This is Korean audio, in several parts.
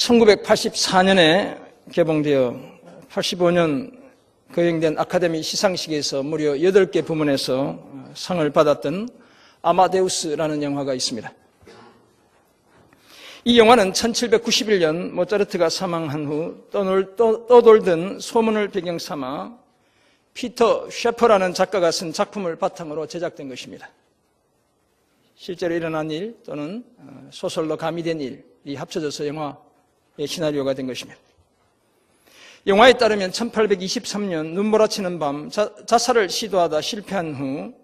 1984년에 개봉되어 85년 거행된 아카데미 시상식에서 무려 8개 부문에서 상을 받았던 아마데우스라는 영화가 있습니다. 이 영화는 1791년 모차르트가 사망한 후 떠돌던 소문을 배경 삼아 피터 셰퍼라는 작가가 쓴 작품을 바탕으로 제작된 것입니다. 실제로 일어난 일 또는 소설로 가미된 일이 합쳐져서 영화의 시나리오가 된 것입니다. 영화에 따르면 1823년 눈몰아치는 밤 자살을 시도하다 실패한 후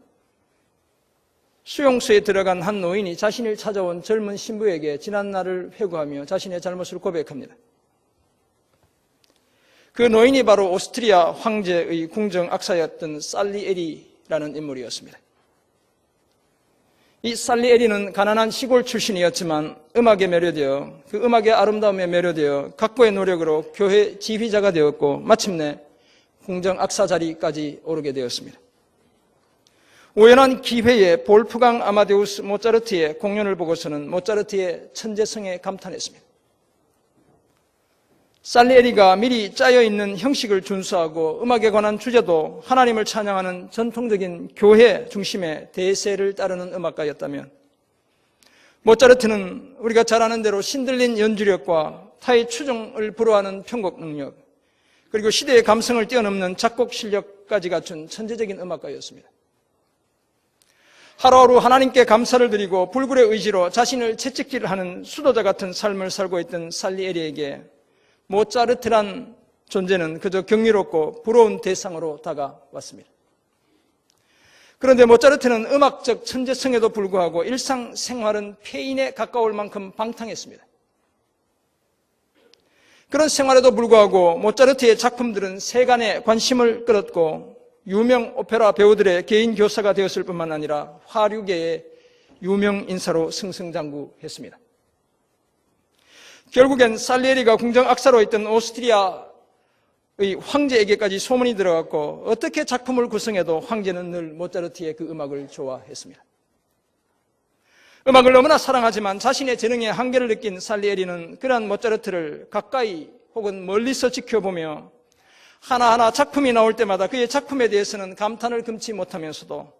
수용소에 들어간 한 노인이 자신을 찾아온 젊은 신부에게 지난 날을 회고하며 자신의 잘못을 고백합니다. 그 노인이 바로 오스트리아 황제의 궁정 악사였던 살리에리라는 인물이었습니다. 이 살리에리는 가난한 시골 출신이었지만 음악에 매료되어 그 음악의 아름다움에 매료되어 각고의 노력으로 교회 지휘자가 되었고 마침내 궁정 악사 자리까지 오르게 되었습니다. 우연한 기회에 볼프강 아마데우스 모차르트의 공연을 보고서는 모차르트의 천재성에 감탄했습니다. 살리에리가 미리 짜여있는 형식을 준수하고 음악에 관한 주제도 하나님을 찬양하는 전통적인 교회 중심의 대세를 따르는 음악가였다면 모차르트는 우리가 잘 아는 대로 신들린 연주력과 타의 추종을 불허하는 편곡 능력 그리고 시대의 감성을 뛰어넘는 작곡 실력까지 갖춘 천재적인 음악가였습니다. 하루하루 하나님께 감사를 드리고 불굴의 의지로 자신을 채찍질하는 수도자 같은 삶을 살고 있던 살리에리에게 모차르트란 존재는 그저 경이롭고 부러운 대상으로 다가왔습니다. 그런데 모차르트는 음악적 천재성에도 불구하고 일상생활은 폐인에 가까울 만큼 방탕했습니다. 그런 생활에도 불구하고 모차르트의 작품들은 세간의 관심을 끌었고 유명 오페라 배우들의 개인 교사가 되었을 뿐만 아니라 화류계의 유명 인사로 승승장구했습니다. 결국엔 살리에리가 궁정 악사로 있던 오스트리아의 황제에게까지 소문이 들어갔고 어떻게 작품을 구성해도 황제는 늘 모차르트의 그 음악을 좋아했습니다. 음악을 너무나 사랑하지만 자신의 재능의 한계를 느낀 살리에리는 그러한 모차르트를 가까이 혹은 멀리서 지켜보며 하나하나 작품이 나올 때마다 그의 작품에 대해서는 감탄을 금치 못하면서도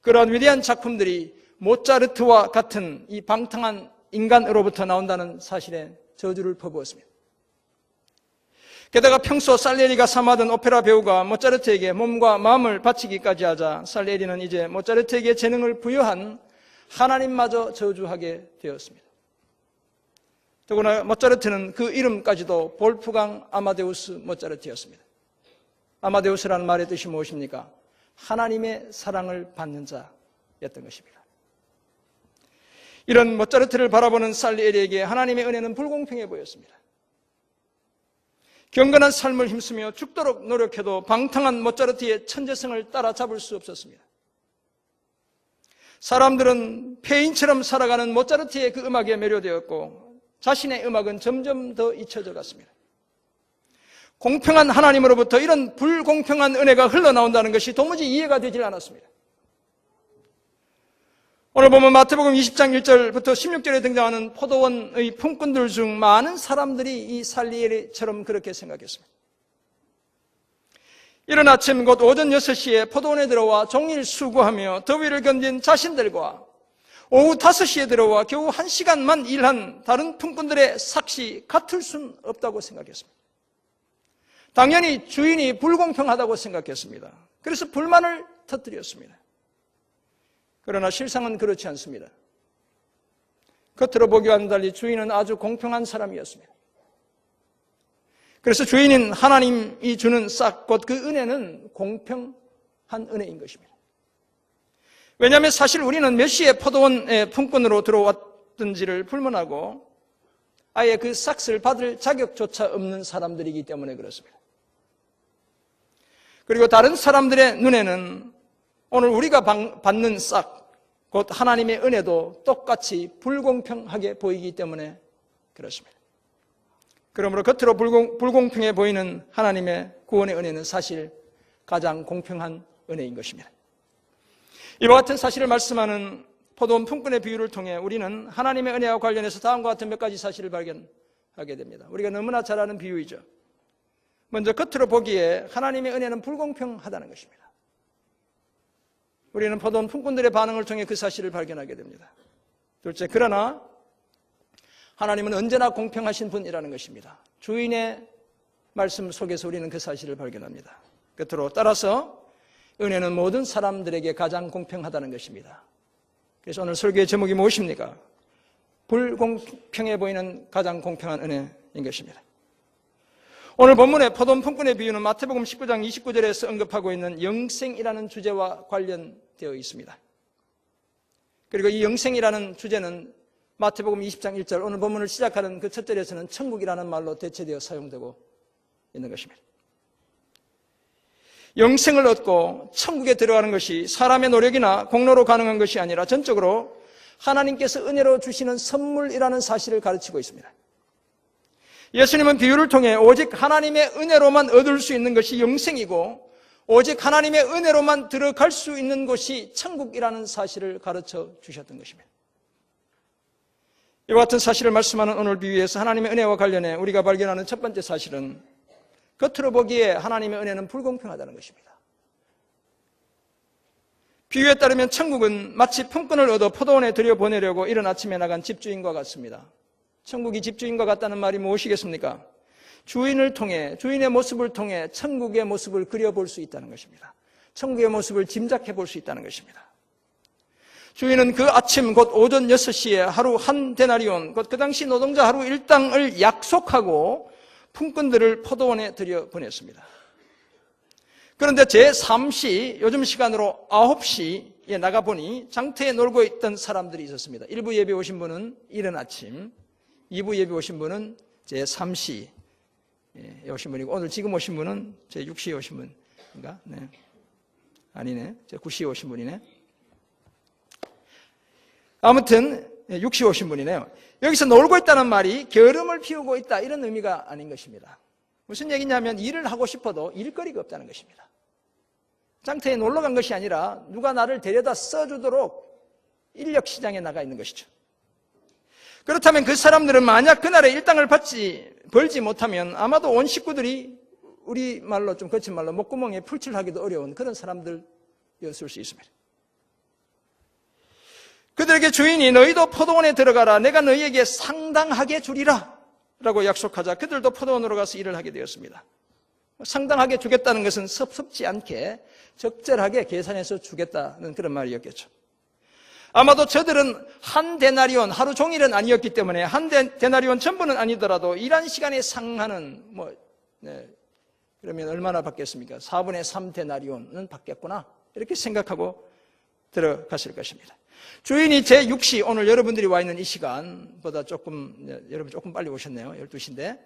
그러한 위대한 작품들이 모차르트와 같은 이 방탕한 인간으로부터 나온다는 사실에 저주를 퍼부었습니다. 게다가 평소 살리에리가 삼아던 오페라 배우가 모차르트에게 몸과 마음을 바치기까지 하자 살리에리는 이제 모차르트에게 재능을 부여한 하나님마저 저주하게 되었습니다. 더구나 모차르트는 그 이름까지도 볼프강 아마데우스 모차르트였습니다. 아마데우스라는 말의 뜻이 무엇입니까? 하나님의 사랑을 받는 자였던 것입니다. 이런 모차르트를 바라보는 살리에리에게 하나님의 은혜는 불공평해 보였습니다. 경건한 삶을 힘쓰며 죽도록 노력해도 방탕한 모차르트의 천재성을 따라잡을 수 없었습니다. 사람들은 폐인처럼 살아가는 모차르트의 그 음악에 매료되었고 자신의 음악은 점점 더 잊혀져 갔습니다. 공평한 하나님으로부터 이런 불공평한 은혜가 흘러나온다는 것이 도무지 이해가 되질 않았습니다. 오늘 보면 마태복음 20장 1절부터 16절에 등장하는 포도원의 품꾼들 중 많은 사람들이 이 살리에리처럼 그렇게 생각했습니다. 이른 아침 곧 오전 6시에 포도원에 들어와 종일 수고하며 더위를 견딘 자신들과 오후 5시에 들어와 겨우 1시간만 일한 다른 품꾼들의 삭시 같을 순 없다고 생각했습니다. 당연히 주인이 불공평하다고 생각했습니다. 그래서 불만을 터뜨렸습니다. 그러나 실상은 그렇지 않습니다. 겉으로 보기와는 달리 주인은 아주 공평한 사람이었습니다. 그래서 주인인 하나님이 주는 싹 곧 그 은혜는 공평한 은혜인 것입니다. 왜냐하면 사실 우리는 몇 시에 포도원의 품꾼으로 들어왔든지를 불문하고 아예 그 싹을 받을 자격조차 없는 사람들이기 때문에 그렇습니다. 그리고 다른 사람들의 눈에는 오늘 우리가 받는 싹, 곧 하나님의 은혜도 똑같이 불공평하게 보이기 때문에 그렇습니다. 그러므로 겉으로 불공평해 보이는 하나님의 구원의 은혜는 사실 가장 공평한 은혜인 것입니다. 이와 같은 사실을 말씀하는 포도원 품꾼의 비유를 통해 우리는 하나님의 은혜와 관련해서 다음과 같은 몇 가지 사실을 발견하게 하게 됩니다. 우리가 너무나 잘 아는 비유이죠. 먼저 겉으로 보기에 하나님의 은혜는 불공평하다는 것입니다. 우리는 포도원 품꾼들의 반응을 통해 그 사실을 발견하게 됩니다. 둘째, 그러나 하나님은 언제나 공평하신 분이라는 것입니다. 주인의 말씀 속에서 우리는 그 사실을 발견합니다. 끝으로 따라서 은혜는 모든 사람들에게 가장 공평하다는 것입니다. 그래서 오늘 설교의 제목이 무엇입니까? 불공평해 보이는 가장 공평한 은혜인 것입니다. 오늘 본문의 포도원 품꾼의 비유는 마태복음 19장 29절에서 언급하고 있는 영생이라는 주제와 관련되어 있습니다. 그리고 이 영생이라는 주제는 마태복음 20장 1절 오늘 본문을 시작하는 그 첫 절에서는 천국이라는 말로 대체되어 사용되고 있는 것입니다. 영생을 얻고 천국에 들어가는 것이 사람의 노력이나 공로로 가능한 것이 아니라 전적으로 하나님께서 은혜로 주시는 선물이라는 사실을 가르치고 있습니다. 예수님은 비유를 통해 오직 하나님의 은혜로만 얻을 수 있는 것이 영생이고 오직 하나님의 은혜로만 들어갈 수 있는 곳이 천국이라는 사실을 가르쳐 주셨던 것입니다. 이와 같은 사실을 말씀하는 오늘 비유에서 하나님의 은혜와 관련해 우리가 발견하는 첫 번째 사실은 겉으로 보기에 하나님의 은혜는 불공평하다는 것입니다. 비유에 따르면 천국은 마치 품꾼을 얻어 포도원에 들여보내려고 이른 아침에 나간 집주인과 같습니다. 천국이 집주인과 같다는 말이 무엇이겠습니까? 주인을 통해, 주인의 모습을 통해 천국의 모습을 그려볼 수 있다는 것입니다. 천국의 모습을 짐작해 볼 수 있다는 것입니다. 주인은 그 아침 곧 오전 6시에 하루 한 데나리온, 곧 그 당시 노동자 하루 일당을 약속하고 품꾼들을 포도원에 들여보냈습니다. 그런데 제3시, 요즘 시간으로 9시에 나가보니 장터에 놀고 있던 사람들이 있었습니다. 1부 예배 오신 분은 이른 아침, 2부 예배 오신 분은 제3시에 오신 분이고 오늘 지금 오신 분은 제6시에 오신 분인가? 네. 아니네. 제9시에 오신 분이네. 아무튼 6시에 오신 분이네요. 여기서 놀고 있다는 말이 게으름을 피우고 있다 이런 의미가 아닌 것입니다. 무슨 얘기냐면 일을 하고 싶어도 일거리가 없다는 것입니다. 장터에 놀러 간 것이 아니라 누가 나를 데려다 써주도록 인력시장에 나가 있는 것이죠. 그렇다면 그 사람들은 만약 그날에 일당을 벌지 못하면 아마도 온 식구들이 우리말로 좀 거친 말로 목구멍에 풀칠하기도 어려운 그런 사람들이었을 수 있습니다. 그들에게 주인이 너희도 포도원에 들어가라 내가 너희에게 상당하게 주리라 라고 약속하자 그들도 포도원으로 가서 일을 하게 되었습니다. 상당하게 주겠다는 것은 섭섭지 않게 적절하게 계산해서 주겠다는 그런 말이었겠죠. 아마도 저들은 한 데나리온, 하루 종일은 아니었기 때문에 한 데나리온 전부는 아니더라도 일한 시간에 상하는 그러면 얼마나 받겠습니까? 4분의 3 데나리온은 받겠구나 이렇게 생각하고 들어갔을 것입니다. 주인이 제6시, 오늘 여러분들이 와 있는 이 시간보다 여러분 조금 빨리 오셨네요. 12시인데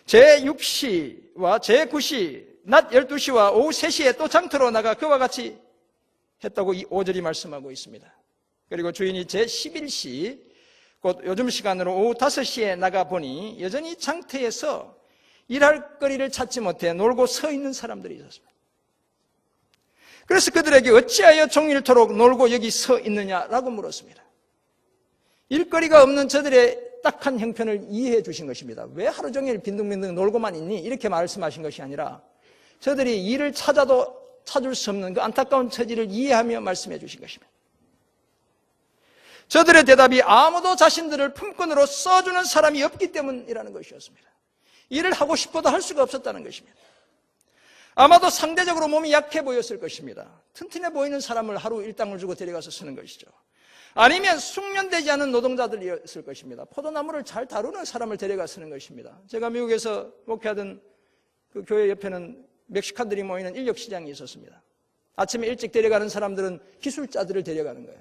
제6시와 제9시, 낮 12시와 오후 3시에 또 장터로 나가 그와 같이 했다고 이 5절이 말씀하고 있습니다. 그리고 주인이 제11시, 곧 요즘 시간으로 오후 5시에 나가보니 여전히 장터에서 일할 거리를 찾지 못해 놀고 서 있는 사람들이 있었습니다. 그래서 그들에게 어찌하여 종일토록 놀고 여기 서 있느냐라고 물었습니다. 일거리가 없는 저들의 딱한 형편을 이해해 주신 것입니다. 왜 하루 종일 빈둥빈둥 놀고만 있니? 이렇게 말씀하신 것이 아니라 저들이 일을 찾아도 찾을 수 없는 그 안타까운 처지를 이해하며 말씀해 주신 것입니다. 저들의 대답이 아무도 자신들을 품꾼으로 써주는 사람이 없기 때문이라는 것이었습니다. 일을 하고 싶어도 할 수가 없었다는 것입니다. 아마도 상대적으로 몸이 약해 보였을 것입니다. 튼튼해 보이는 사람을 하루 일당을 주고 데려가서 쓰는 것이죠. 아니면 숙련되지 않은 노동자들이었을 것입니다. 포도나무를 잘 다루는 사람을 데려가 쓰는 것입니다. 제가 미국에서 목회하던 그 교회 옆에는 멕시칸들이 모이는 인력시장이 있었습니다. 아침에 일찍 데려가는 사람들은 기술자들을 데려가는 거예요.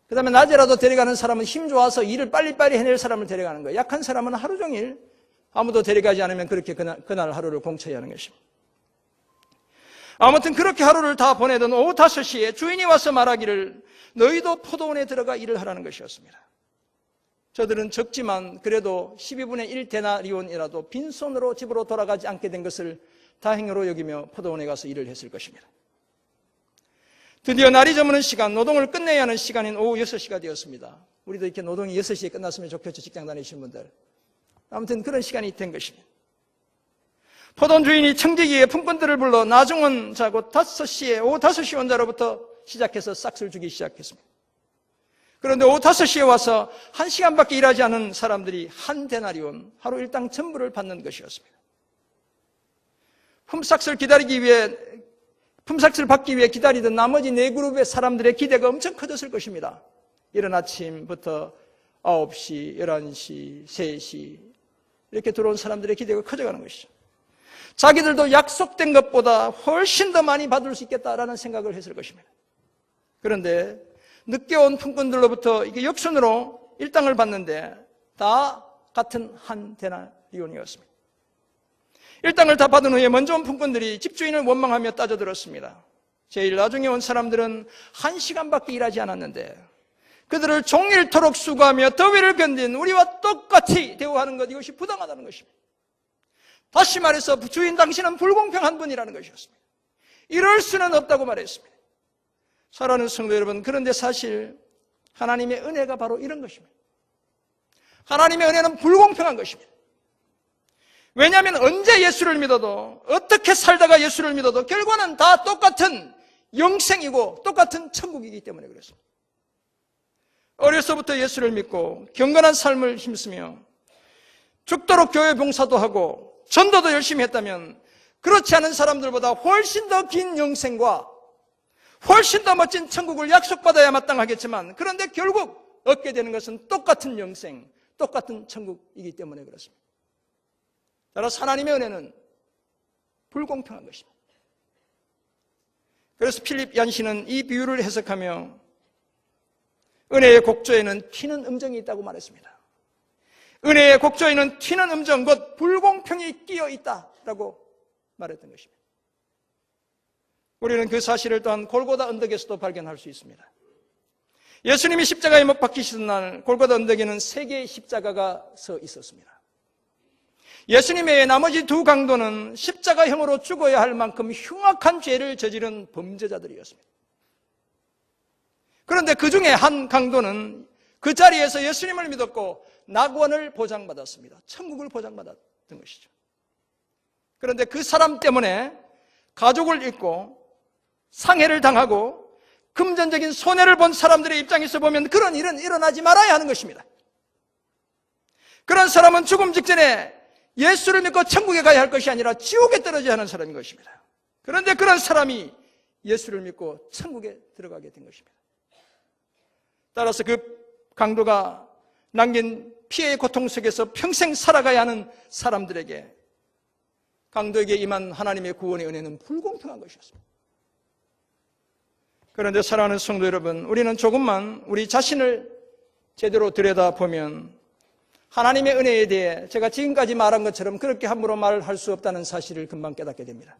그 다음에 낮에라도 데려가는 사람은 힘 좋아서 일을 빨리빨리 해낼 사람을 데려가는 거예요. 약한 사람은 하루 종일 아무도 데려가지 않으면 그렇게 그날 하루를 공쳐야 하는 것입니다. 아무튼 그렇게 하루를 다 보내던 오후 5시에 주인이 와서 말하기를 너희도 포도원에 들어가 일을 하라는 것이었습니다. 저들은 적지만 그래도 12분의 1 데나리온이라도 빈손으로 집으로 돌아가지 않게 된 것을 다행으로 여기며 포도원에 가서 일을 했을 것입니다. 드디어 날이 저무는 시간, 노동을 끝내야 하는 시간인 오후 6시가 되었습니다. 우리도 이렇게 노동이 6시에 끝났으면 좋겠죠, 직장 다니시는 분들. 아무튼 그런 시간이 된 것입니다. 포도원 주인이 청지기의 품꾼들을 불러 나중은 자고 5시에, 오후 5시 원자로부터 시작해서 싹쓸 주기 시작했습니다. 그런데 오후 5시에 와서 1시간밖에 일하지 않은 사람들이 한 데나리온, 하루 일당 전부를 받는 것이었습니다. 품삯을 받기 위해 기다리던 나머지 4그룹의 사람들의 기대가 엄청 커졌을 것입니다. 이른 아침부터 9시, 11시, 3시 이렇게 들어온 사람들의 기대가 커져가는 것이죠. 자기들도 약속된 것보다 훨씬 더 많이 받을 수 있겠다라는 생각을 했을 것입니다. 그런데 늦게 온 품꾼들로부터 이게 역순으로 일당을 받는데 다 같은 한 데나리온이었습니다. 일당을 다 받은 후에 먼저 온 품꾼들이 집주인을 원망하며 따져들었습니다. 제일 나중에 온 사람들은 1시간밖에 일하지 않았는데 그들을 종일토록 수고하며 더위를 견딘 우리와 똑같이 대우하는 것, 이것이 부당하다는 것입니다. 다시 말해서 주인 당신은 불공평한 분이라는 것이었습니다. 이럴 수는 없다고 말했습니다. 사랑하는 성도 여러분, 그런데 사실 하나님의 은혜가 바로 이런 것입니다. 하나님의 은혜는 불공평한 것입니다. 왜냐하면 언제 예수를 믿어도, 어떻게 살다가 예수를 믿어도 결과는 다 똑같은 영생이고 똑같은 천국이기 때문에 그렇습니다. 어려서부터 예수를 믿고 경건한 삶을 힘쓰며 죽도록 교회 봉사도 하고 전도도 열심히 했다면 그렇지 않은 사람들보다 훨씬 더 긴 영생과 훨씬 더 멋진 천국을 약속받아야 마땅하겠지만, 그런데 결국 얻게 되는 것은 똑같은 영생, 똑같은 천국이기 때문에 그렇습니다. 따라서 하나님의 은혜는 불공평한 것입니다. 그래서 필립 얀시는 이 비유를 해석하며 은혜의 곡조에는 튀는 음정이 있다고 말했습니다. 은혜의 곡조에는 튀는 음정, 곧 불공평이 끼어 있다라고 말했던 것입니다. 우리는 그 사실을 또한 골고다 언덕에서도 발견할 수 있습니다. 예수님이 십자가에 못 박히시던 날 골고다 언덕에는 3개의 십자가가 서 있었습니다. 예수님 외에 나머지 2 강도는 십자가형으로 죽어야 할 만큼 흉악한 죄를 저지른 범죄자들이었습니다. 그런데 그 중에 한 강도는 그 자리에서 예수님을 믿었고 낙원을 보장받았습니다. 천국을 보장받았던 것이죠. 그런데 그 사람 때문에 가족을 잃고 상해를 당하고 금전적인 손해를 본 사람들의 입장에서 보면 그런 일은 일어나지 말아야 하는 것입니다. 그런 사람은 죽음 직전에 예수를 믿고 천국에 가야 할 것이 아니라 지옥에 떨어져야 하는 사람인 것입니다. 그런데 그런 사람이 예수를 믿고 천국에 들어가게 된 것입니다. 따라서 그 강도가 남긴 피해의 고통 속에서 평생 살아가야 하는 사람들에게 강도에게 임한 하나님의 구원의 은혜는 불공평한 것이었습니다. 그런데 사랑하는 성도 여러분, 우리는 조금만 우리 자신을 제대로 들여다보면 하나님의 은혜에 대해 제가 지금까지 말한 것처럼 그렇게 함부로 말할 수 없다는 사실을 금방 깨닫게 됩니다.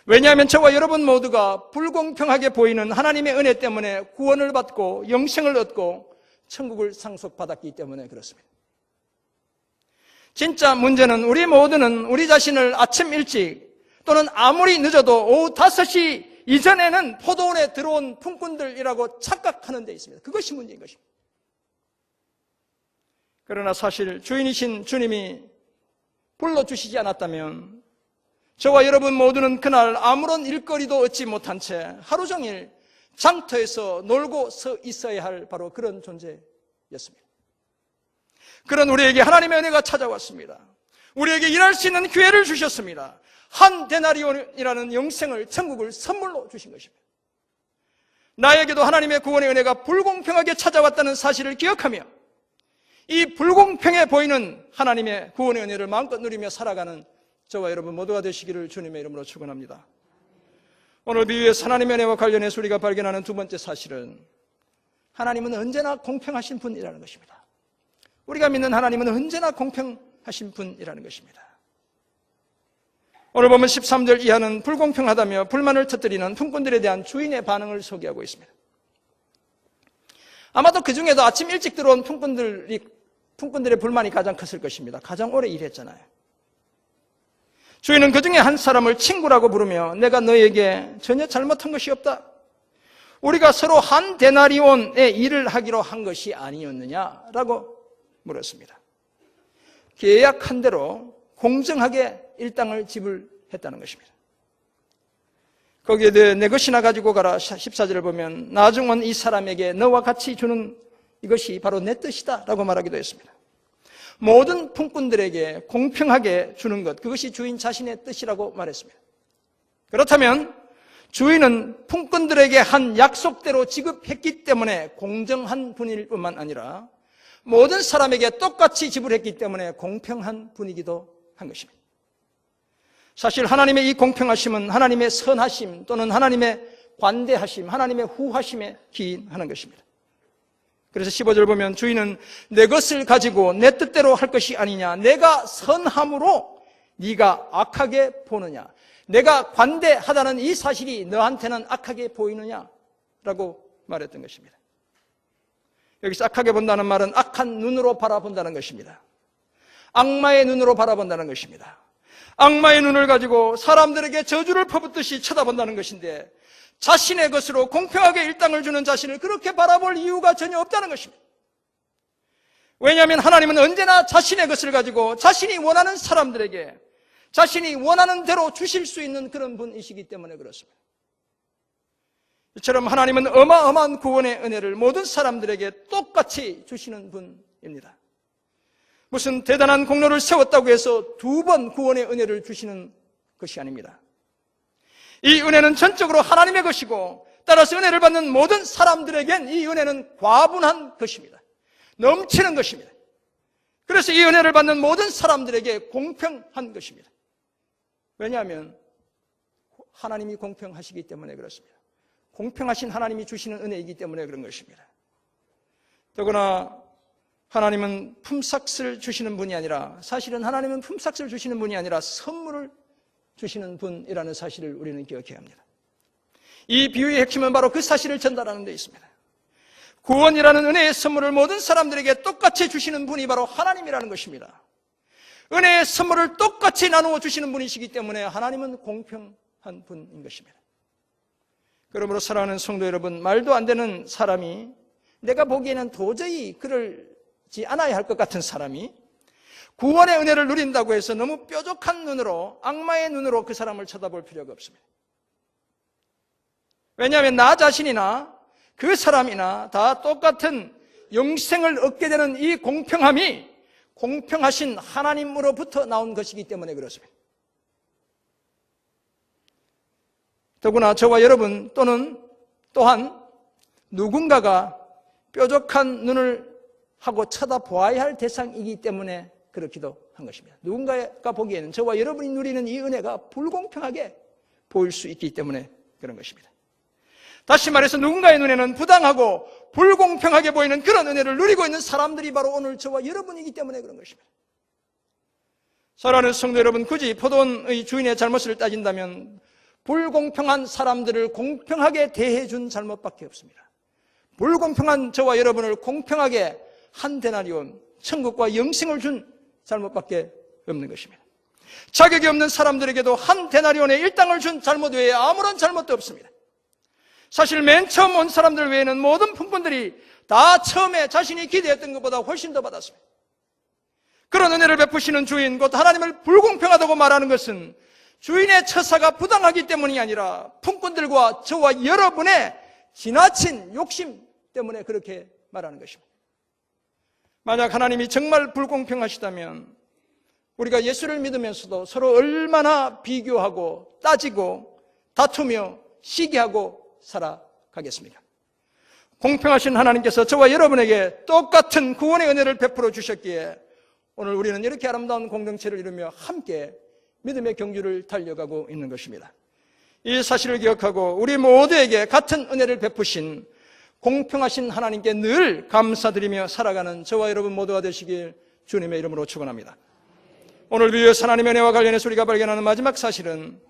왜냐하면 저와 여러분 모두가 불공평하게 보이는 하나님의 은혜 때문에 구원을 받고 영생을 얻고 천국을 상속받았기 때문에 그렇습니다. 진짜 문제는 우리 모두는 우리 자신을 아침 일찍 또는 아무리 늦어도 오후 5시 이전에는 포도원에 들어온 품꾼들이라고 착각하는 데 있습니다. 그것이 문제인 것입니다. 그러나 사실 주인이신 주님이 불러주시지 않았다면 저와 여러분 모두는 그날 아무런 일거리도 얻지 못한 채 하루 종일 장터에서 놀고 서 있어야 할 바로 그런 존재였습니다. 그런 우리에게 하나님의 은혜가 찾아왔습니다. 우리에게 일할 수 있는 기회를 주셨습니다. 한 데나리온이라는 영생을, 천국을 선물로 주신 것입니다. 나에게도 하나님의 구원의 은혜가 불공평하게 찾아왔다는 사실을 기억하며 이 불공평해 보이는 하나님의 구원의 은혜를 마음껏 누리며 살아가는 저와 여러분 모두가 되시기를 주님의 이름으로 축원합니다. 오늘 비유에서 하나님의 은혜와 관련해서 우리가 발견하는 2번째 사실은 하나님은 언제나 공평하신 분이라는 것입니다. 우리가 믿는 하나님은 언제나 공평하신 분이라는 것입니다. 오늘 보면 13절 이하는 불공평하다며 불만을 터뜨리는 품꾼들에 대한 주인의 반응을 소개하고 있습니다. 아마도 그 중에도 아침 일찍 들어온 품꾼들의 불만이 가장 컸을 것입니다. 가장 오래 일했잖아요. 주인은 그 중에 한 사람을 친구라고 부르며 내가 너에게 전혀 잘못한 것이 없다. 우리가 서로 한 데나리온의 일을 하기로 한 것이 아니었느냐라고 물었습니다. 계약한 대로 공정하게 일당을 지불했다는 것입니다. 거기에 대해 내 것이나 가지고 가라 14절을 보면 나중은 이 사람에게 너와 같이 주는 이것이 바로 내 뜻이다 라고 말하기도 했습니다. 모든 품꾼들에게 공평하게 주는 것, 그것이 주인 자신의 뜻이라고 말했습니다. 그렇다면 주인은 품꾼들에게 한 약속대로 지급했기 때문에 공정한 분일 뿐만 아니라 모든 사람에게 똑같이 지불했기 때문에 공평한 분이기도 한 것입니다. 사실 하나님의 이 공평하심은 하나님의 선하심 또는 하나님의 관대하심, 하나님의 후하심에 기인하는 것입니다. 그래서 15절 보면 주인은 내 것을 가지고 내 뜻대로 할 것이 아니냐, 내가 선함으로 네가 악하게 보느냐, 내가 관대하다는 이 사실이 너한테는 악하게 보이느냐라고 말했던 것입니다. 여기서 악하게 본다는 말은 악한 눈으로 바라본다는 것입니다. 악마의 눈으로 바라본다는 것입니다. 악마의 눈을 가지고 사람들에게 저주를 퍼붓듯이 쳐다본다는 것인데 자신의 것으로 공평하게 일당을 주는 자신을 그렇게 바라볼 이유가 전혀 없다는 것입니다. 왜냐하면 하나님은 언제나 자신의 것을 가지고 자신이 원하는 사람들에게 자신이 원하는 대로 주실 수 있는 그런 분이시기 때문에 그렇습니다. 이처럼 하나님은 어마어마한 구원의 은혜를 모든 사람들에게 똑같이 주시는 분입니다. 무슨 대단한 공로를 세웠다고 해서 2번 구원의 은혜를 주시는 것이 아닙니다. 이 은혜는 전적으로 하나님의 것이고 따라서 은혜를 받는 모든 사람들에겐 이 은혜는 과분한 것입니다. 넘치는 것입니다. 그래서 이 은혜를 받는 모든 사람들에게 공평한 것입니다. 왜냐하면 하나님이 공평하시기 때문에 그렇습니다. 공평하신 하나님이 주시는 은혜이기 때문에 그런 것입니다. 더구나 하나님은 품삯을 주시는 분이 아니라, 사실은 하나님은 품삯을 주시는 분이 아니라 선물을 주시는 분이라는 사실을 우리는 기억해야 합니다. 이 비유의 핵심은 바로 그 사실을 전달하는 데 있습니다. 구원이라는 은혜의 선물을 모든 사람들에게 똑같이 주시는 분이 바로 하나님이라는 것입니다. 은혜의 선물을 똑같이 나누어 주시는 분이시기 때문에 하나님은 공평한 분인 것입니다. 그러므로 사랑하는 성도 여러분, 말도 안 되는 사람이, 내가 보기에는 도저히 그러지 않아야 할 것 같은 사람이 구원의 은혜를 누린다고 해서 너무 뾰족한 눈으로, 악마의 눈으로 그 사람을 쳐다볼 필요가 없습니다. 왜냐하면 나 자신이나 그 사람이나 다 똑같은 영생을 얻게 되는 이 공평함이 공평하신 하나님으로부터 나온 것이기 때문에 그렇습니다. 더구나 저와 여러분 또한 누군가가 뾰족한 눈을 하고 쳐다보아야 할 대상이기 때문에 그렇기도 한 것입니다. 누군가가 보기에는 저와 여러분이 누리는 이 은혜가 불공평하게 보일 수 있기 때문에 그런 것입니다. 다시 말해서 누군가의 눈에는 부당하고 불공평하게 보이는 그런 은혜를 누리고 있는 사람들이 바로 오늘 저와 여러분이기 때문에 그런 것입니다. 사랑하는 성도 여러분, 굳이 포도원의 주인의 잘못을 따진다면 불공평한 사람들을 공평하게 대해준 잘못밖에 없습니다. 불공평한 저와 여러분을 공평하게 한 데나리온, 천국과 영생을 준 잘못밖에 없는 것입니다. 자격이 없는 사람들에게도 한 데나리온의 일당을 준 잘못 외에 아무런 잘못도 없습니다. 사실 맨 처음 온 사람들 외에는 모든 품꾼들이 다 처음에 자신이 기대했던 것보다 훨씬 더 받았습니다. 그런 은혜를 베푸시는 주인, 곧 하나님을 불공평하다고 말하는 것은 주인의 처사가 부당하기 때문이 아니라 품꾼들과 저와 여러분의 지나친 욕심 때문에 그렇게 말하는 것입니다. 만약 하나님이 정말 불공평하시다면 우리가 예수를 믿으면서도 서로 얼마나 비교하고 따지고 다투며 시기하고 살아가겠습니까? 공평하신 하나님께서 저와 여러분에게 똑같은 구원의 은혜를 베풀어 주셨기에 오늘 우리는 이렇게 아름다운 공동체를 이루며 함께 믿음의 경주를 달려가고 있는 것입니다. 이 사실을 기억하고 우리 모두에게 같은 은혜를 베푸신 공평하신 하나님께 늘 감사드리며 살아가는 저와 여러분 모두가 되시길 주님의 이름으로 축원합니다. 오늘 위에서 하나님의 은혜와 관련해서 우리가 발견하는 마지막 사실은,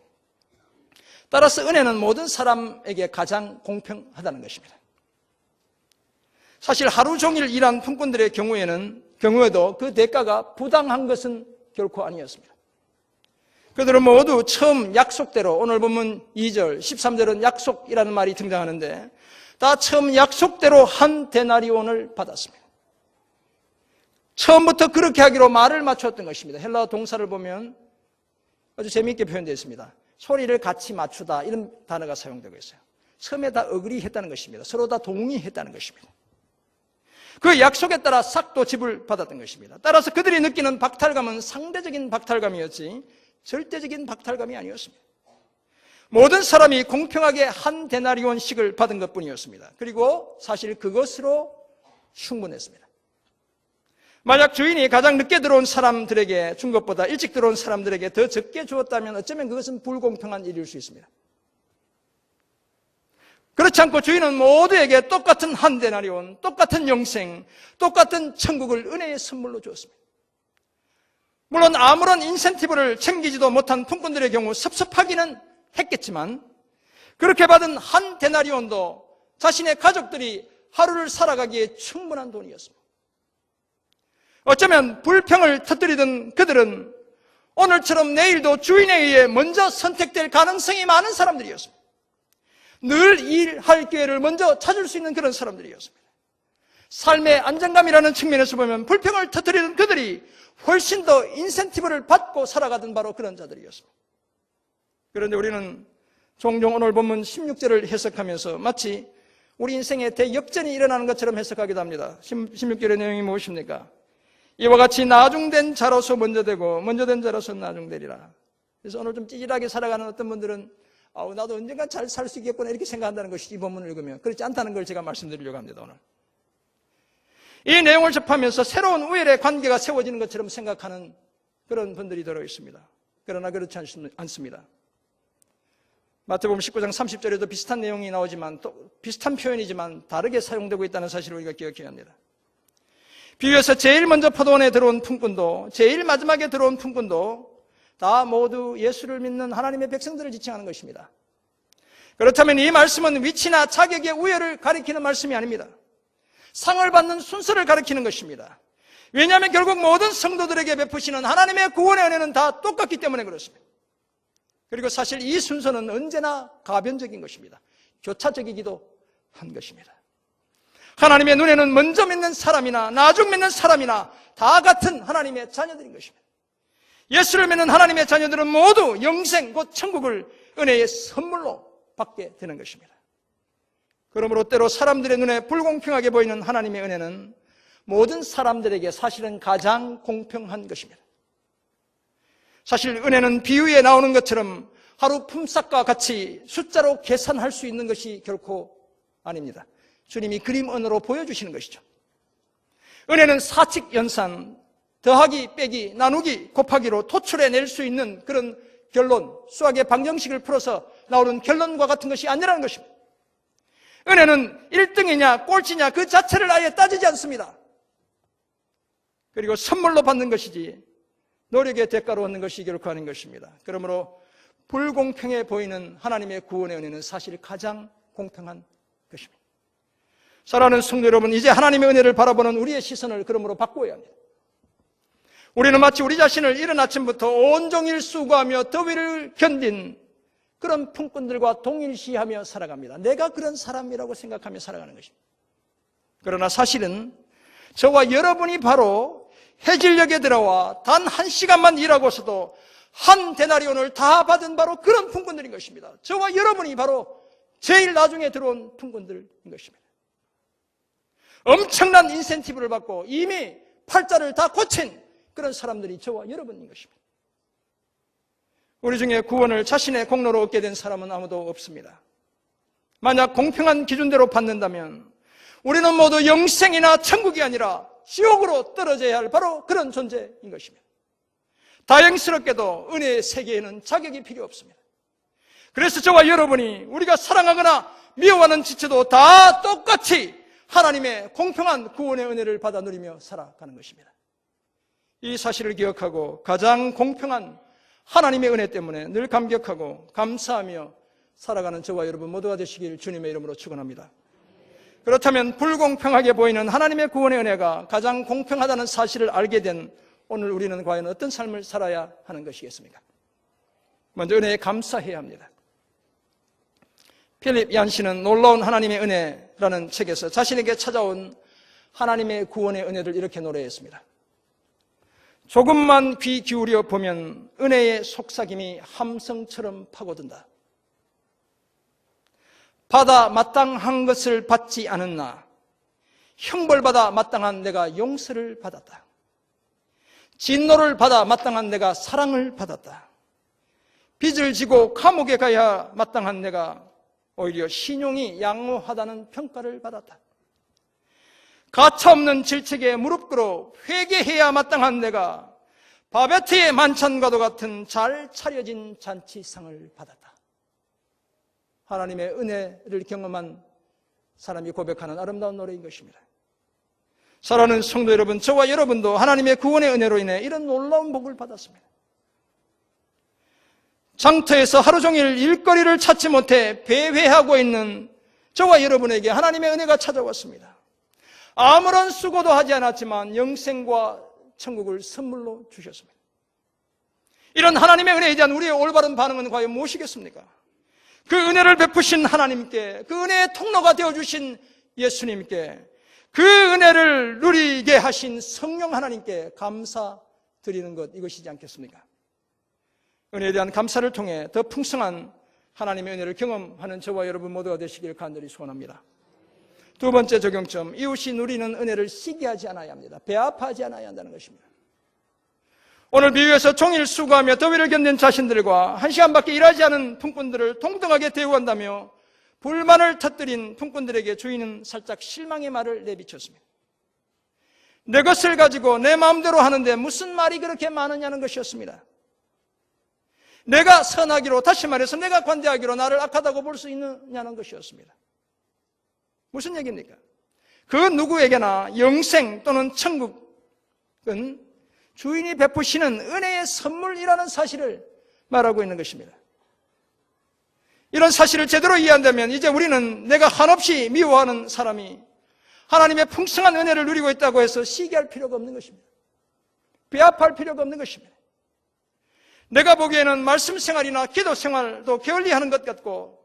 따라서 은혜는 모든 사람에게 가장 공평하다는 것입니다. 사실 하루 종일 일한 품꾼들의 경우에도 그 대가가 부당한 것은 결코 아니었습니다. 그들은 모두 처음 약속대로, 오늘 보면 2절, 13절은 약속이라는 말이 등장하는데 다 처음 약속대로 한 데나리온을 받았습니다. 처음부터 그렇게 하기로 말을 맞췄던 것입니다. 헬라어 동사를 보면 아주 재미있게 표현되어 있습니다. 소리를 같이 맞추다 이런 단어가 사용되고 있어요. 처음에 다 어그리 했다는 것입니다. 서로 다 동의했다는 것입니다. 그 약속에 따라 싹도 집을 받았던 것입니다. 따라서 그들이 느끼는 박탈감은 상대적인 박탈감이었지 절대적인 박탈감이 아니었습니다. 모든 사람이 공평하게 한 데나리온씩을 받은 것뿐이었습니다. 그리고 사실 그것으로 충분했습니다. 만약 주인이 가장 늦게 들어온 사람들에게 준 것보다 일찍 들어온 사람들에게 더 적게 주었다면 어쩌면 그것은 불공평한 일일 수 있습니다. 그렇지 않고 주인은 모두에게 똑같은 한 데나리온, 똑같은 영생, 똑같은 천국을 은혜의 선물로 주었습니다. 물론 아무런 인센티브를 챙기지도 못한 품꾼들의 경우 섭섭하기는 했겠지만 그렇게 받은 한 데나리온도 자신의 가족들이 하루를 살아가기에 충분한 돈이었습니다. 어쩌면 불평을 터뜨리던 그들은 오늘처럼 내일도 주인에 의해 먼저 선택될 가능성이 많은 사람들이었습니다. 늘 일할 기회를 먼저 찾을 수 있는 그런 사람들이었습니다. 삶의 안정감이라는 측면에서 보면 불평을 터뜨리던 그들이 훨씬 더 인센티브를 받고 살아가던 바로 그런 자들이었습니다. 그런데 우리는 종종 오늘 본문 16절을 해석하면서 마치 우리 인생에 대역전이 일어나는 것처럼 해석하기도 합니다. 16절의 내용이 무엇입니까? 이와 같이 나중된 자로서 먼저 되고 먼저 된 자로서 나중되리라. 그래서 오늘 좀 찌질하게 살아가는 어떤 분들은 나도 언젠가 잘 살 수 있겠구나 이렇게 생각한다는 것이 이 본문을 읽으면 그렇지 않다는 걸 제가 말씀드리려고 합니다. 오늘 이 내용을 접하면서 새로운 우열의 관계가 세워지는 것처럼 생각하는 그런 분들이 들어있습니다. 그러나 그렇지 않습니다. 마태복음 19장 30절에도 비슷한 내용이 나오지만 또 비슷한 표현이지만 다르게 사용되고 있다는 사실을 우리가 기억해야 합니다. 비유에서 제일 먼저 포도원에 들어온 품꾼도 제일 마지막에 들어온 품꾼도 다 모두 예수를 믿는 하나님의 백성들을 지칭하는 것입니다. 그렇다면 이 말씀은 위치나 자격의 우열을 가리키는 말씀이 아닙니다. 상을 받는 순서를 가리키는 것입니다. 왜냐하면 결국 모든 성도들에게 베푸시는 하나님의 구원의 은혜는 다 똑같기 때문에 그렇습니다. 그리고 사실 이 순서는 언제나 가변적인 것입니다. 교차적이기도 한 것입니다. 하나님의 눈에는 먼저 믿는 사람이나 나중 믿는 사람이나 다 같은 하나님의 자녀들인 것입니다. 예수를 믿는 하나님의 자녀들은 모두 영생 곧 천국을 은혜의 선물로 받게 되는 것입니다. 그러므로 때로 사람들의 눈에 불공평하게 보이는 하나님의 은혜는 모든 사람들에게 사실은 가장 공평한 것입니다. 사실 은혜는 비유에 나오는 것처럼 하루 품삯과 같이 숫자로 계산할 수 있는 것이 결코 아닙니다. 주님이 그림 언어로 보여주시는 것이죠. 은혜는 사칙 연산, 더하기, 빼기, 나누기, 곱하기로 도출해낼 수 있는 그런 결론, 수학의 방정식을 풀어서 나오는 결론과 같은 것이 아니라는 것입니다. 은혜는 1등이냐 꼴찌냐 그 자체를 아예 따지지 않습니다. 그리고 선물로 받는 것이지 노력의 대가로 얻는 것이 결코 아닌 것입니다. 그러므로 불공평해 보이는 하나님의 구원의 은혜는 사실 가장 공평한 것입니다. 사랑하는 성도 여러분, 이제 하나님의 은혜를 바라보는 우리의 시선을 그러므로 바꾸어야 합니다. 우리는 마치 우리 자신을 이른 아침부터 온종일 수고하며 더위를 견딘 그런 품꾼들과 동일시하며 살아갑니다. 내가 그런 사람이라고 생각하며 살아가는 것입니다. 그러나 사실은 저와 여러분이 바로 해질녘에 들어와 단 1시간만 일하고서도 한 데나리온을 다 받은 바로 그런 품꾼들인 것입니다. 저와 여러분이 바로 제일 나중에 들어온 품꾼들인 것입니다. 엄청난 인센티브를 받고 이미 팔자를 다 고친 그런 사람들이 저와 여러분인 것입니다. 우리 중에 구원을 자신의 공로로 얻게 된 사람은 아무도 없습니다. 만약 공평한 기준대로 받는다면 우리는 모두 영생이나 천국이 아니라 지옥으로 떨어져야 할 바로 그런 존재인 것입니다. 다행스럽게도 은혜의 세계에는 자격이 필요 없습니다. 그래서 저와 여러분이 우리가 사랑하거나 미워하는 지체도 다 똑같이 하나님의 공평한 구원의 은혜를 받아 누리며 살아가는 것입니다. 이 사실을 기억하고 가장 공평한 하나님의 은혜 때문에 늘 감격하고 감사하며 살아가는 저와 여러분 모두가 되시길 주님의 이름으로 축원합니다. 그렇다면 불공평하게 보이는 하나님의 구원의 은혜가 가장 공평하다는 사실을 알게 된 오늘 우리는 과연 어떤 삶을 살아야 하는 것이겠습니까? 먼저 은혜에 감사해야 합니다. 필립 얀 씨는 놀라운 하나님의 은혜, 라는 책에서 자신에게 찾아온 하나님의 구원의 은혜를 이렇게 노래했습니다. 조금만 귀 기울여 보면 은혜의 속삭임이 함성처럼 파고든다. 받아 마땅한 것을 받지 않은 나, 형벌받아 마땅한 내가 용서를 받았다. 진노를 받아 마땅한 내가 사랑을 받았다. 빚을 지고 감옥에 가야 마땅한 내가 오히려 신용이 양호하다는 평가를 받았다. 가차없는 질책에 무릎 꿇어 회개해야 마땅한 내가 바베트의 만찬과도 같은 잘 차려진 잔치상을 받았다. 하나님의 은혜를 경험한 사람이 고백하는 아름다운 노래인 것입니다. 사랑하는 성도 여러분, 저와 여러분도 하나님의 구원의 은혜로 인해 이런 놀라운 복을 받았습니다. 장터에서 하루 종일 일거리를 찾지 못해 배회하고 있는 저와 여러분에게 하나님의 은혜가 찾아왔습니다. 아무런 수고도 하지 않았지만 영생과 천국을 선물로 주셨습니다. 이런 하나님의 은혜에 대한 우리의 올바른 반응은 과연 무엇이겠습니까? 그 은혜를 베푸신 하나님께, 그 은혜의 통로가 되어주신 예수님께, 그 은혜를 누리게 하신 성령 하나님께 감사드리는 것, 이것이지 않겠습니까? 은혜에 대한 감사를 통해 더 풍성한 하나님의 은혜를 경험하는 저와 여러분 모두가 되시길 간절히 소원합니다. 두 번째 적용점, 이웃이 누리는 은혜를 시기하지 않아야 합니다. 배아파하지 않아야 한다는 것입니다. 오늘 비유에서 종일 수고하며 더위를 견딘 자신들과 1시간밖에 일하지 않은 품꾼들을 동등하게 대우한다며 불만을 터뜨린 품꾼들에게 주인은 살짝 실망의 말을 내비쳤습니다. 내 것을 가지고 내 마음대로 하는데 무슨 말이 그렇게 많으냐는 것이었습니다. 내가 선하기로, 다시 말해서 내가 관대하기로 나를 악하다고 볼 수 있느냐는 것이었습니다. 무슨 얘기입니까? 그 누구에게나 영생 또는 천국은 주인이 베푸시는 은혜의 선물이라는 사실을 말하고 있는 것입니다. 이런 사실을 제대로 이해한다면 이제 우리는 내가 한없이 미워하는 사람이 하나님의 풍성한 은혜를 누리고 있다고 해서 시기할 필요가 없는 것입니다. 배아파할 필요가 없는 것입니다. 내가 보기에는 말씀 생활이나 기도 생활도 게을리하는 것 같고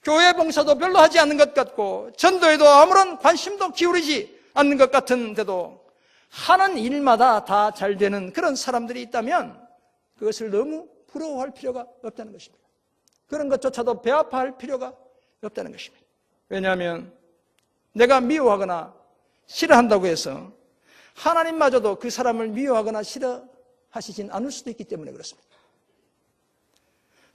교회 봉사도 별로 하지 않는 것 같고 전도에도 아무런 관심도 기울이지 않는 것 같은데도 하는 일마다 다 잘 되는 그런 사람들이 있다면 그것을 너무 부러워할 필요가 없다는 것입니다. 그런 것조차도 배아파할 필요가 없다는 것입니다. 왜냐하면 내가 미워하거나 싫어한다고 해서 하나님마저도 그 사람을 미워하거나 싫어하시진 않을 수도 있기 때문에 그렇습니다.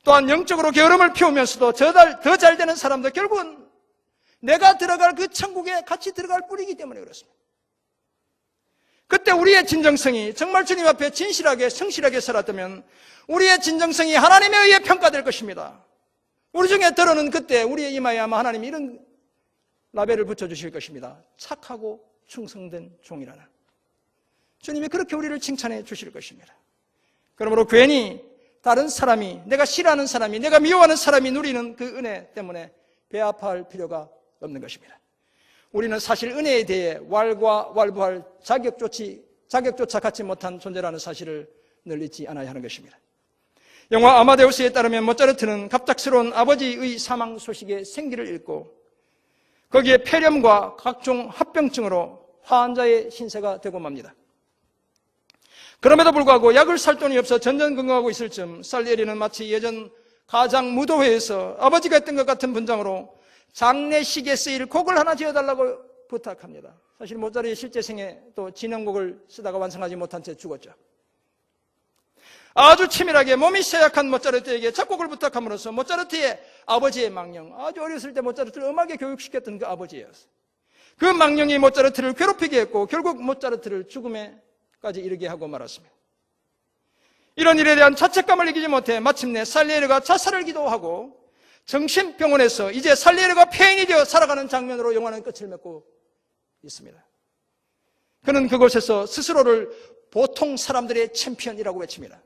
또한 영적으로 게으름을 피우면서도 더 잘 되는 사람도 결국은 내가 들어갈 그 천국에 같이 들어갈 뿌리이기 때문에 그렇습니다. 그때 우리의 진정성이 정말 주님 앞에 진실하게 성실하게 살았다면 우리의 진정성이 하나님에 의해 평가될 것입니다. 우리 중에 들어는 그때 우리의 이마에 아마 하나님이 이런 라벨을 붙여주실 것입니다. 착하고 충성된 종이라는. 주님이 그렇게 우리를 칭찬해 주실 것입니다. 그러므로 괜히 다른 사람이, 내가 싫어하는 사람이, 내가 미워하는 사람이 누리는 그 은혜 때문에 배아파할 필요가 없는 것입니다. 우리는 사실 은혜에 대해 왈가왈부할 자격조차 갖지 못한 존재라는 사실을 늘 잊지 않아야 하는 것입니다. 영화 아마데우스에 따르면 모차르트는 갑작스러운 아버지의 사망 소식에 생기를 잃고 거기에 폐렴과 각종 합병증으로 환자의 신세가 되고 맙니다. 그럼에도 불구하고 약을 살 돈이 없어 전전긍긍하고 있을 즈음 살리에리는 마치 예전 가장 무도회에서 아버지가 했던 것 같은 분장으로 장례식에 쓰일 곡을 하나 지어달라고 부탁합니다. 사실 모차르트의 실제 생에 또 진행곡을 쓰다가 완성하지 못한 채 죽었죠. 아주 치밀하게 몸이 쇠약한 모차르트에게 작곡을 부탁함으로써 모차르트의 아버지의 망령, 아주 어렸을 때 모차르트를 음악에 교육시켰던 그 아버지였어요. 그 망령이 모차르트를 괴롭히게 했고 결국 모차르트를 죽음에까지 이르게 하고 말았습니다. 이런 일에 대한 자책감을 이기지 못해 마침내 살리에르가 자살을 기도하고 정신병원에서 이제 살리에르가 폐인이 되어 살아가는 장면으로 영화는 끝을 맺고 있습니다. 그는 그곳에서 스스로를 보통 사람들의 챔피언이라고 외칩니다.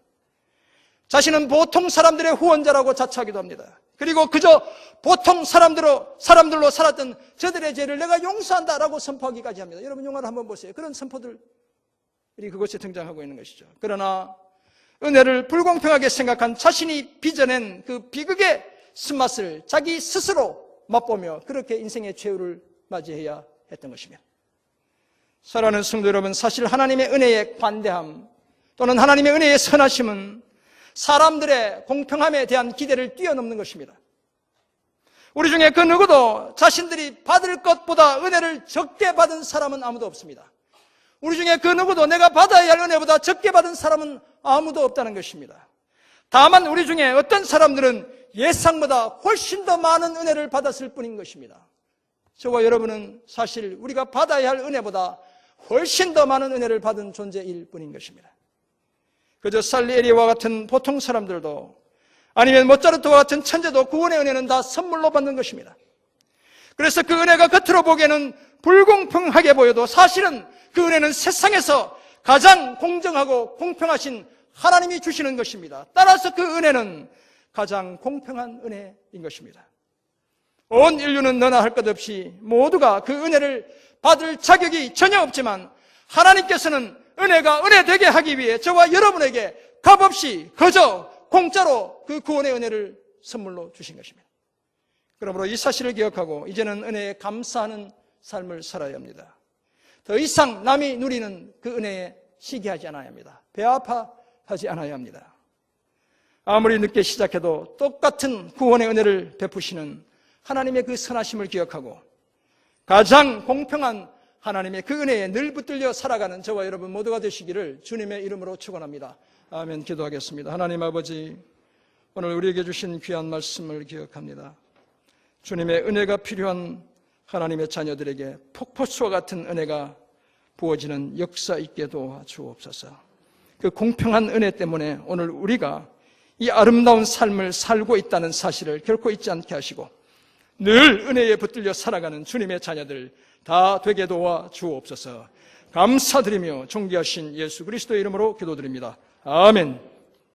자신은 보통 사람들의 후원자라고 자처하기도 합니다. 그리고 그저 보통 사람들로 살았던 저들의 죄를 내가 용서한다라고 선포하기까지 합니다. 여러분 영화를 한번 보세요. 그런 선포들이 그곳에 등장하고 있는 것이죠. 그러나 은혜를 불공평하게 생각한 자신이 빚어낸 그 비극의 쓴맛을 자기 스스로 맛보며 그렇게 인생의 최후를 맞이해야 했던 것입니다. 사랑하는 성도 여러분, 사실 하나님의 은혜의 관대함 또는 하나님의 은혜의 선하심은 사람들의 공평함에 대한 기대를 뛰어넘는 것입니다. 우리 중에 그 누구도 자신들이 받을 것보다 은혜를 적게 받은 사람은 아무도 없습니다. 우리 중에 그 누구도 내가 받아야 할 은혜보다 적게 받은 사람은 아무도 없다는 것입니다. 다만 우리 중에 어떤 사람들은 예상보다 훨씬 더 많은 은혜를 받았을 뿐인 것입니다. 저와 여러분은 사실 우리가 받아야 할 은혜보다 훨씬 더 많은 은혜를 받은 존재일 뿐인 것입니다. 그저 살리에리와 같은 보통 사람들도 아니면 모차르트와 같은 천재도 구원의 은혜는 다 선물로 받는 것입니다. 그래서 그 은혜가 겉으로 보기에는 불공평하게 보여도 사실은 그 은혜는 세상에서 가장 공정하고 공평하신 하나님이 주시는 것입니다. 따라서 그 은혜는 가장 공평한 은혜인 것입니다. 온 인류는 너나 할 것 없이 모두가 그 은혜를 받을 자격이 전혀 없지만 하나님께서는 은혜가 은혜되게 하기 위해 저와 여러분에게 값없이 그저 공짜로 그 구원의 은혜를 선물로 주신 것입니다. 그러므로 이 사실을 기억하고 이제는 은혜에 감사하는 삶을 살아야 합니다. 더 이상 남이 누리는 그 은혜에 시기하지 않아야 합니다. 배 아파하지 않아야 합니다. 아무리 늦게 시작해도 똑같은 구원의 은혜를 베푸시는 하나님의 그 선하심을 기억하고 가장 공평한 하나님의 그 은혜에 늘 붙들려 살아가는 저와 여러분 모두가 되시기를 주님의 이름으로 축원합니다. 아멘. 기도하겠습니다. 하나님 아버지, 오늘 우리에게 주신 귀한 말씀을 기억합니다. 주님의 은혜가 필요한 하나님의 자녀들에게 폭포수와 같은 은혜가 부어지는 역사 있게 도와주옵소서. 그 공평한 은혜 때문에 오늘 우리가 이 아름다운 삶을 살고 있다는 사실을 결코 잊지 않게 하시고 늘 은혜에 붙들려 살아가는 주님의 자녀들 다 되게 도와주옵소서. 감사드리며 존귀하신 예수 그리스도의 이름으로 기도드립니다. 아멘.